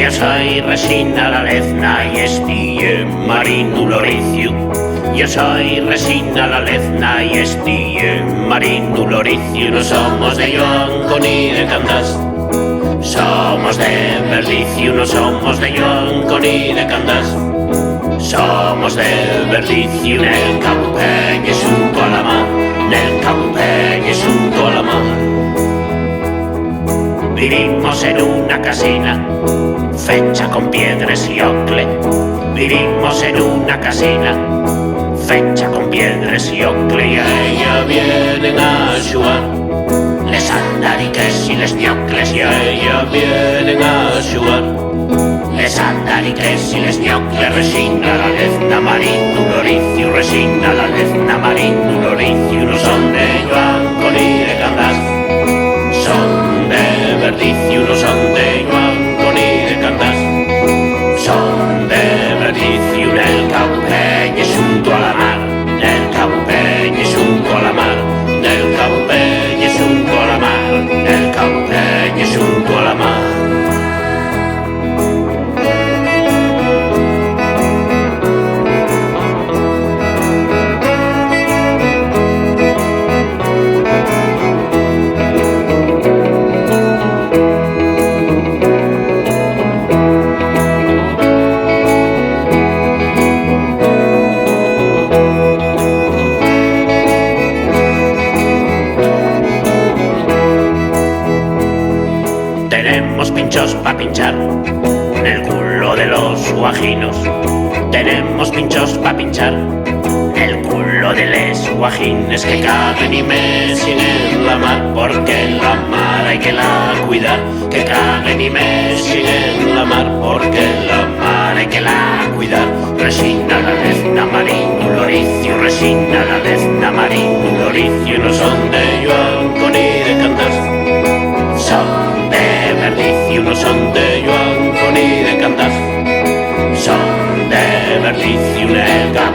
Yo soy Resina la Lezna y estigui Marinu Loriciu. Yo soy Resina la Lezna y estigui Marinu Loriciu. No somos de Yoanco ni de Candás, somos de Verdiciu. No somos de Yoanco ni de Candás, somos de Verdiciu. Nel Cabo Peña xunto a la mar, nel Cabo Peña xunto a la mar. Vivimos en una casina fecha con piedras y ocle. Vivimos en una casina fecha con piedras y ocle. Y a ella vienen a xugar les andariques y les ñocles. Y a ella vienen a xugar les andariques y les ñocles. Resina la Lezna, Marinu Loriciu. Resina la Lezna, Marinu Loriciu. No son de Yoanco ni de Candás, son de Verdiciu. No son de Yoanco ni de Candás, son de Verdiciu. Nel Cabo Peña xunto a la mar, nel Cabo Peña xunto a la mar, nel Cabo Peña xunto a la mar, nel Cabo Peña xunto a la mar. Tenemos pinchos pa' pinchar en el culo de los guajinos. Tenemos pinchos pa' pinchar en el culo de les guajines que caguen y mecien en la mar, porque en la mar hay que la cuidar. Que caguen y mecien en la mar, porque en la mar hay que la cuidar. Resina la Lezna, Marinu Loriciu. Resina la Lezna, Marinu Loriciu. No son de Yoanco ni de Candás, son de Verdiciu. No son de Yoanco ni de Candás, son de Verdiciu. Nel Cabo